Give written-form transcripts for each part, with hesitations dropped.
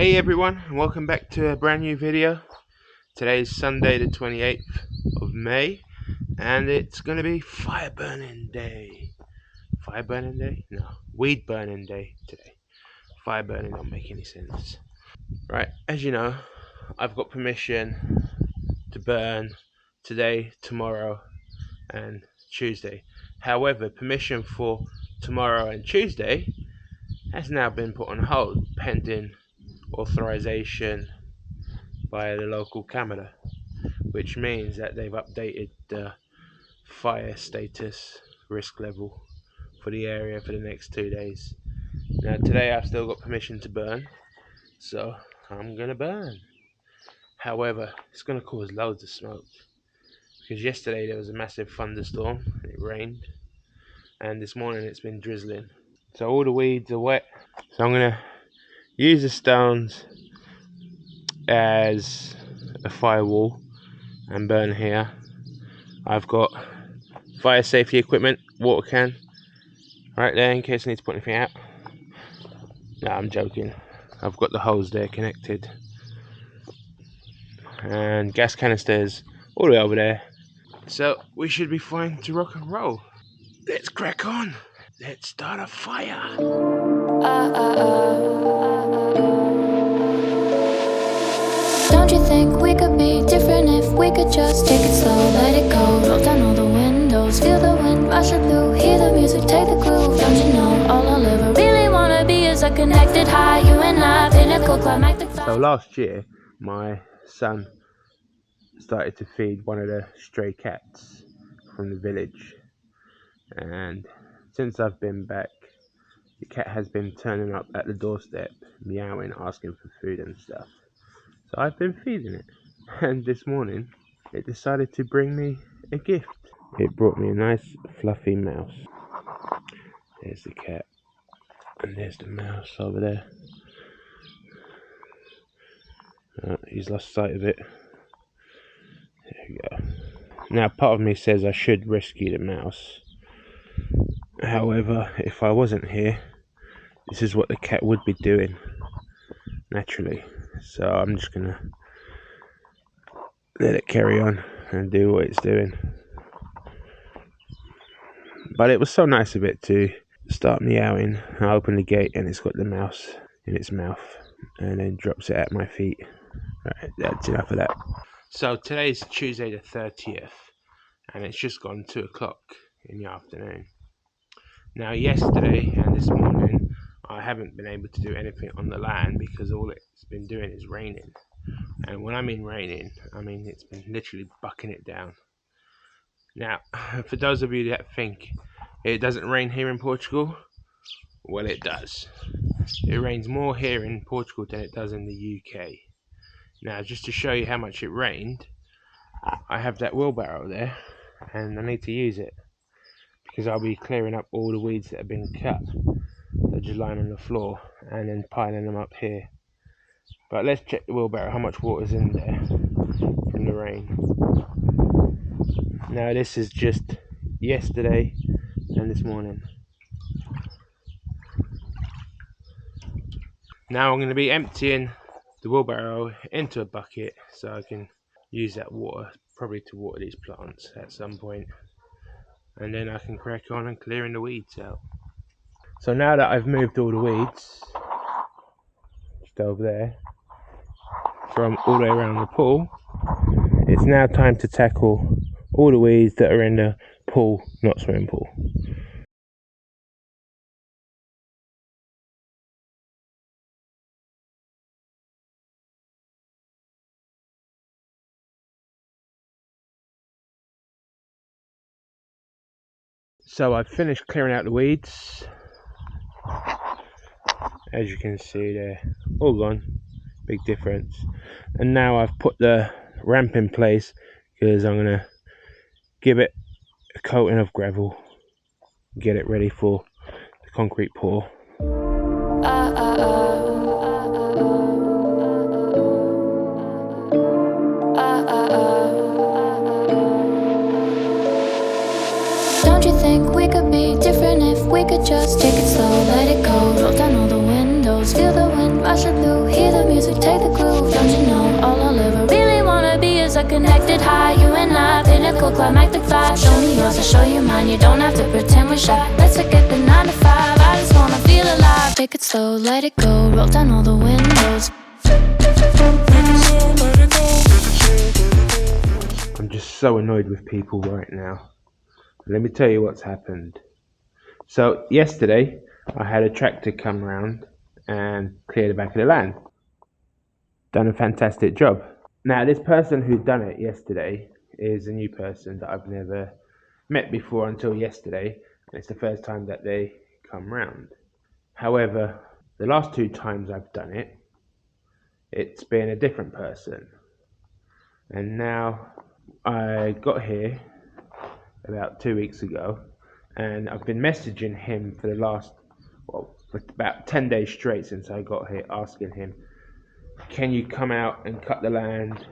Hey everyone, and welcome back to a brand new video. Today is Sunday the 28th of May, and it's going to be fire burning day. Fire burning day? No, weed burning day today. Fire burning don't make any sense. Right, as you know, I've got permission to burn today, tomorrow, and Tuesday. However, permission for tomorrow and Tuesday has now been put on hold pending authorization by the local camera, which means that they've updated the fire status risk level for the area for the next 2 days. Now today I've still got permission to burn, so I'm gonna burn. However, it's gonna cause loads of smoke because yesterday there was a massive thunderstorm, it rained, and this morning it's been drizzling. So all the weeds are wet. So I'm gonna use the stones as a firewall and burn here. I've got fire safety equipment, water can right there in case I need to put anything out. No, I'm joking. I've got the hose there connected, and gas canisters all the way over there. So we should be fine to rock and roll. Let's crack on. Let's start a fire. Don't you think we could be different if we could just take it slow, let it go, roll down all the windows, feel the wind rushing through, hear the music, take the groove. Don't you know all I'll ever really wanna be is a connected high, you and I, pinnacle climactic. So last year my son started to feed one of the stray cats from the village, and since I've been back the cat has been turning up at the doorstep, meowing, asking for food and stuff. So I've been feeding it, and this morning it decided to bring me a gift. It brought me a nice fluffy mouse. There's the cat, and there's the mouse over there. He's lost sight of it. There we go. Now part of me says I should rescue the mouse. However, if I wasn't here, this is what the cat would be doing naturally. So I'm just gonna let it carry on and do what it's doing. But it was so nice of it to start meowing. I open the gate and it's got the mouse in its mouth and then drops it at my feet. Right, that's enough of that. So today's Tuesday the 30th, and it's just gone 2 o'clock in the afternoon. Now yesterday and this morning I haven't been able to do anything on the land because all it's been doing is raining. And when I mean raining, I mean it's been literally bucking it down. Now, for those of you that think it doesn't rain here in Portugal, well, it does. It rains more here in Portugal than it does in the UK. Now, just to show you how much it rained, I have that wheelbarrow there, and I need to use it because I'll be clearing up all the weeds that have been cut. They're just lying on the floor and then piling them up here. But let's check the wheelbarrow, how much water's in there from the rain. Now this is just yesterday and this morning. Now I'm going to be emptying the wheelbarrow into a bucket so I can use that water probably to water these plants at some point, and then I can crack on and clearing the weeds out. So now that I've moved all the weeds just over there from all the way around the pool, it's now time to tackle all the weeds that are in the pool, not swimming pool. So I've finished clearing out the weeds. As you can see, they're all gone. Big difference. And now I've put the ramp in place because I'm gonna give it a coating of gravel, get it ready for the concrete pour. Don't you think we could be different if we could just take it slow, let it go, roll down all the windows, feel the wind rushing through, hear the music. take the groove. Don't you know all I'll ever really wanna be is a connected high. You and I, pinnacle, climactic vibe. Show me yours, I'll show you mine. You don't have to pretend we're shy. Let's forget the 9 to 5. I just wanna feel alive. Take it slow, let it go. Roll down all the windows. I'm just so annoyed with people right now. Let me tell you what's happened. So yesterday I had a tractor come round and clear the back of the land. Done a fantastic job. Now this person who done it yesterday is a new person that I've never met before until yesterday, and it's the first time that they come round. However, the last 2 times I've done it, it's been a different person. And now I got here about 2 weeks ago, and I've been messaging him for the last, for about 10 days straight since I got here, asking him, can you come out and cut the land?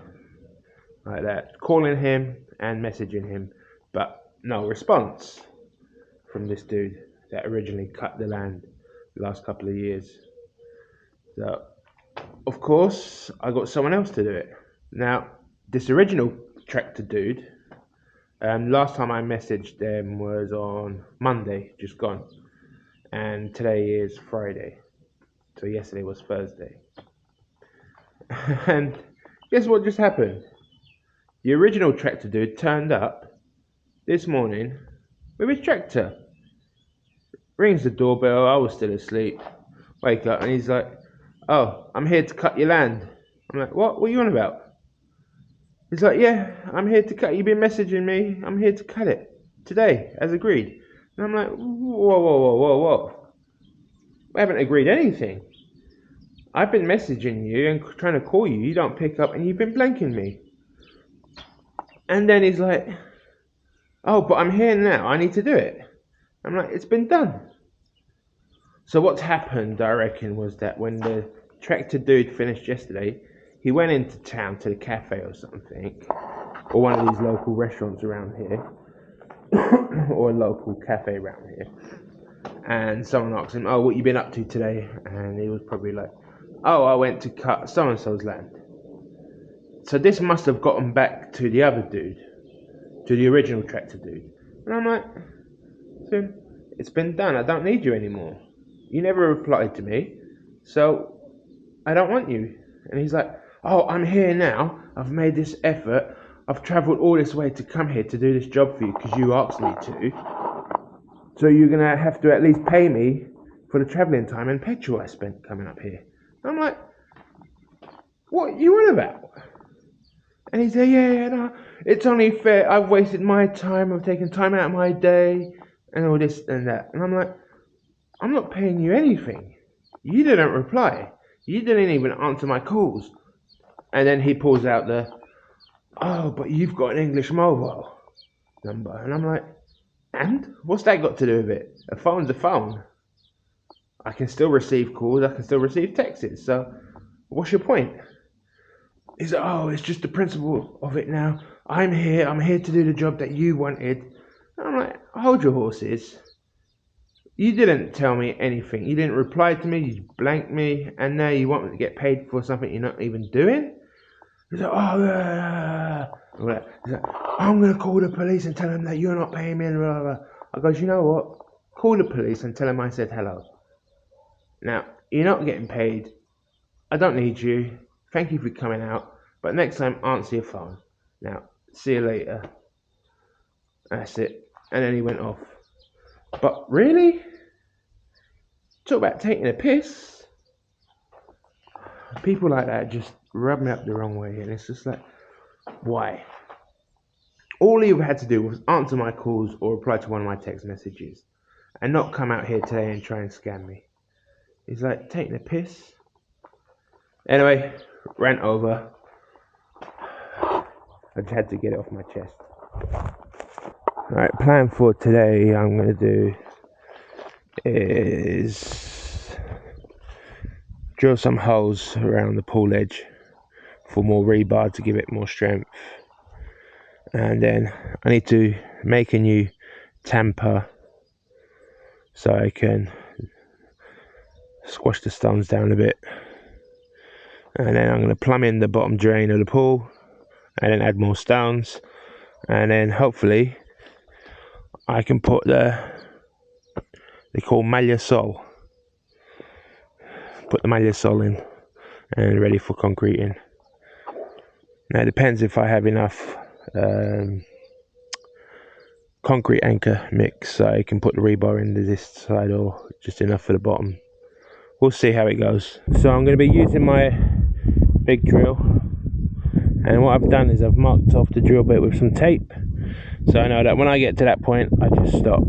Like that, calling him and messaging him, but no response from this dude that originally cut the land the last couple of years. So, of course, I got someone else to do it. Now, this original tractor dude, last time I messaged them was on Monday, just gone, and today is Friday, so yesterday was Thursday. And guess what just happened? The original tractor dude turned up this morning with his tractor. Rings the doorbell, I was still asleep. Wake up and he's like, oh, I'm here to cut your land. I'm like, what? What are you on about? He's like, yeah, I'm here to cut. You've been messaging me. I'm here to cut it today, as agreed. And I'm like, whoa. We haven't agreed anything. I've been messaging you and trying to call you. You don't pick up and you've been blanking me. And then he's like, oh, but I'm here now. I need to do it. I'm like, it's been done. So what's happened, I reckon, was that when the tractor dude finished yesterday, he went into town to the cafe or something, or one of these local restaurants around here, or a local cafe around here, and someone asked him, oh, what you been up to today? And he was probably like, oh, I went to cut so-and-so's land. So this must have gotten back to the other dude, to the original tractor dude. And I'm like, it's been done, I don't need you anymore. You never replied to me, so I don't want you. And he's like, oh, I'm here now. I've made this effort. I've travelled all this way to come here to do this job for you because you asked me to. So you're going to have to at least pay me for the travelling time and petrol I spent coming up here. I'm like, what are you on about? And he said, yeah, no, it's only fair. I've wasted my time. I've taken time out of my day and all this and that. And I'm like, I'm not paying you anything. You didn't reply. You didn't even answer my calls. And then he pulls out oh, but you've got an English mobile number. And I'm like, and? What's that got to do with it? A phone's a phone. I can still receive calls. I can still receive texts. So what's your point? He's like, oh, it's just the principle of it now. I'm here to do the job that you wanted. And I'm like, hold your horses. You didn't tell me anything. You didn't reply to me. You blanked me. And now you want me to get paid for something you're not even doing? He's like, oh, he's like, I'm going to call the police and tell them that you're not paying me. And blah, blah, blah. I goes, you know what? Call the police and tell them I said hello. Now, you're not getting paid. I don't need you. Thank you for coming out. But next time, answer your phone. Now, see you later. That's it. And then he went off. But really? Talk about taking a piss. People like that just rub me up the wrong way. And it's just like, why? All he had to do was answer my calls or reply to one of my text messages. And not come out here today and try and scam me. He's like, taking a piss? Anyway, rant over. I just had to get it off my chest. Alright, plan for today I'm going to do is drill some holes around the pool edge for more rebar to give it more strength. And then I need to make a new tamper so I can squash the stones down a bit. and then I'm going to plumb in the bottom drain of the pool, and then add more stones, and then hopefully I can put they call malha sol, put the malha sol in and ready for concreting. Now it depends if I have enough concrete anchor mix so I can put the rebar in this side, or just enough for the bottom. We'll see how it goes. So I'm going to be using my big drill, and what I've done is I've marked off the drill bit with some tape, so I know that when I get to that point I just stop.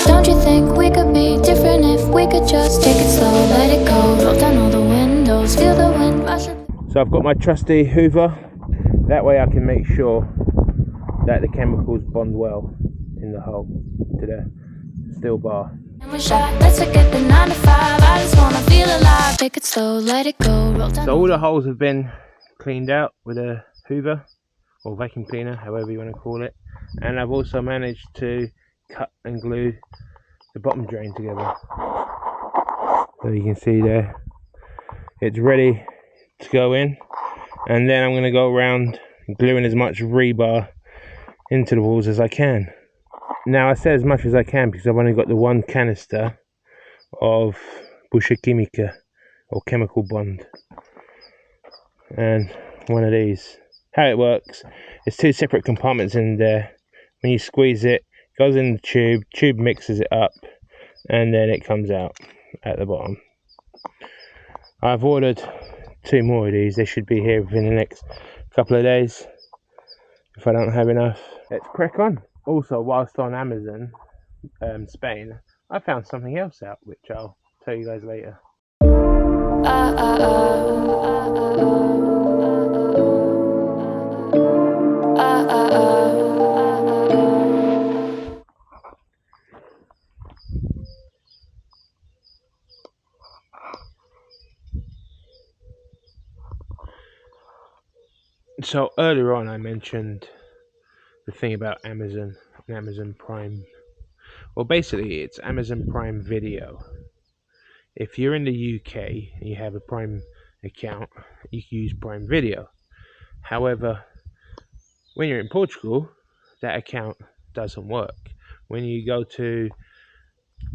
Don't you think we could be different if we could just take it slow, let it go, roll down all the windows, feel the wind rush up. So I've got my trusty Hoover, that way I can make sure that the chemicals bond well in the hole to the steel bar. And we're shy, let's forget the 9 to 5, I just wanna feel alive. Take it slow, let it go, roll down. So all the holes have been cleaned out with a Hoover, or vacuum cleaner, however you want to call it, and I've also managed to cut and glue the bottom drain together. So you can see there, it's ready to go in, and then I'm going to go around gluing as much rebar into the walls as I can. Now I say as much as I can because I've only got the one canister of Bucha Química, or chemical bond, and one of these. How it works, it's two separate compartments in there. When you squeeze it, it goes in the tube mixes it up, and then it comes out at the bottom. I've ordered 2 more of these. They should be here within the next couple of days if I don't have enough. Let's crack on. Also, whilst on Amazon Spain, I found something else out which I'll tell you guys later. So earlier on I mentioned the thing about Amazon and Amazon Prime. Well, basically it's Amazon Prime Video. If you're in the UK and you have a Prime account, you can use Prime Video. However, when you're in Portugal, that account doesn't work. When you go to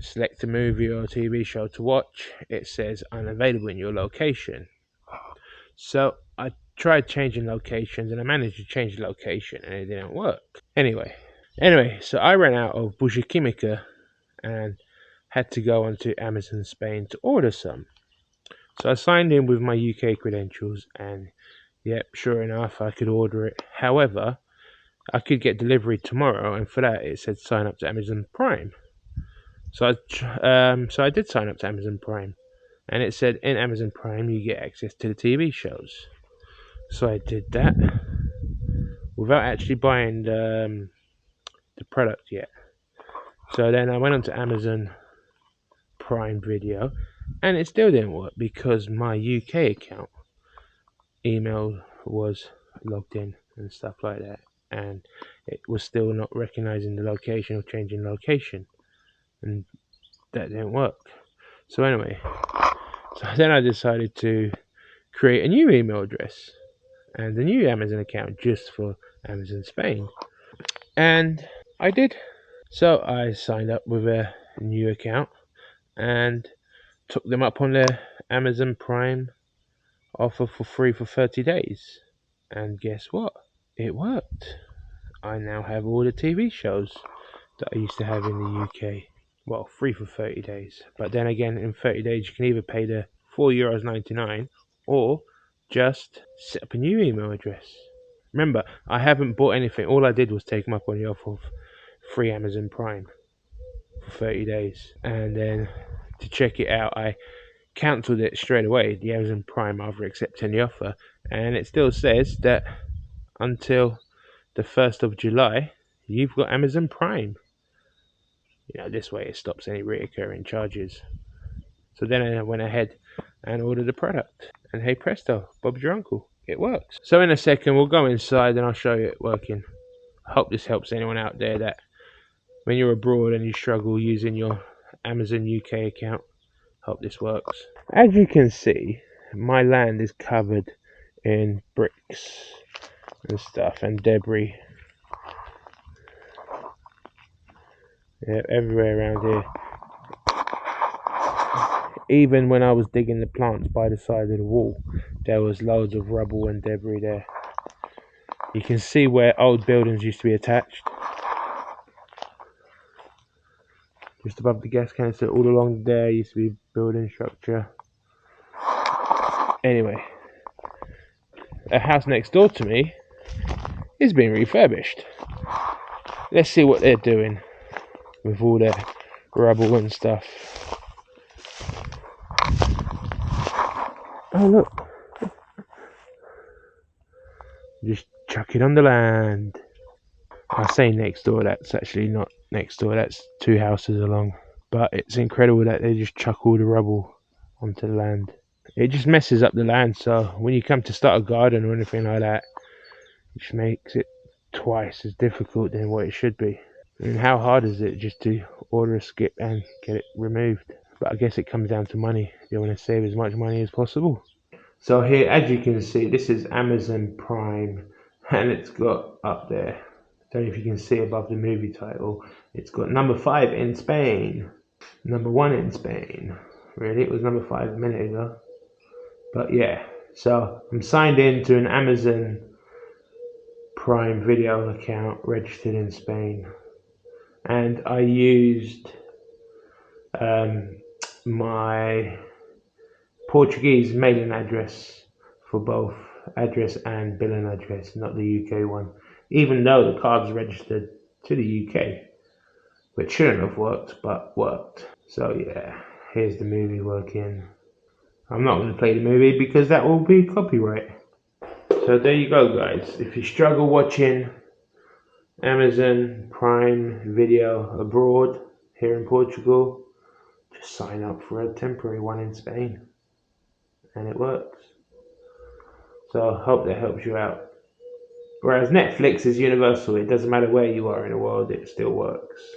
select a movie or a TV show to watch, it says unavailable in your location. So I tried changing locations, and I managed to change the location, and it didn't work. Anyway, so I ran out of Bucha Química and had to go onto Amazon Spain to order some. So I signed in with my UK credentials, and yep, sure enough, I could order it. However, I could get delivery tomorrow, and for that it said sign up to Amazon Prime. So I did sign up to Amazon Prime, and it said in Amazon Prime you get access to the TV shows. So I did that without actually buying the product yet. So then I went on to Amazon Prime Video, and it still didn't work because my UK account email was logged in and stuff like that, and it was still not recognizing the location or changing location, and that didn't work. So anyway, so then I decided to create a new email address and a new Amazon account just for Amazon Spain, and I did. So I signed up with a new account and took them up on their Amazon Prime offer for free for 30 days. And guess what? It worked. I now have all the TV shows that I used to have in the UK. Well, free for 30 days. But then again, in 30 days, you can either pay the €4.99 or just set up a new email address. Remember, I haven't bought anything. All I did was take them up on the offer of free Amazon Prime for 30 days. And then to check it out, I cancelled it straight away, the Amazon Prime, after accepting the offer. And it still says that until the 1st of July, you've got Amazon Prime. This way it stops any reoccurring charges. So then I went ahead and ordered the product. And hey presto, Bob's your uncle. It works. So in a second, we'll go inside and I'll show you it working. Hope this helps anyone out there that when you're abroad and you struggle using your Amazon UK account. Hope this works. As you can see, my land is covered in bricks and stuff and debris. Yeah, everywhere around here. Even when I was digging the plants by the side of the wall, there was loads of rubble and debris there. You can see where old buildings used to be attached. Just above the gas canister, all along there used to be building structure. Anyway, a house next door to me is being refurbished. Let's see what they're doing with all their rubble and stuff. Oh look, just chuck it on the land. I say next door, that's actually not next door, that's 2 houses along. But it's incredible that they just chuck all the rubble onto the land. It just messes up the land, so when you come to start a garden or anything like that, it just makes it twice as difficult than what it should be. I mean, how hard is it just to order a skip and get it removed? But I guess it comes down to money. You want to save as much money as possible. So here, as you can see, this is Amazon Prime, and it's got up there, don't know if you can see above the movie title, it's got number 5 in Spain, number 1 in Spain. Really, it was number 5 a minute ago. But yeah, so I'm signed in to an Amazon Prime Video account registered in Spain, and I used my Portuguese mailing address for both address and billing address, not the UK one, even though the card's registered to the UK, which shouldn't have worked, but worked. So yeah, here's the movie working. I'm not going to play the movie because that will be copyright. So there you go, guys. If you struggle watching Amazon Prime Video abroad, here in Portugal, just sign up for a temporary one in Spain, and it works. So I hope that helps you out. Whereas Netflix is universal, it doesn't matter where you are in the world, it still works.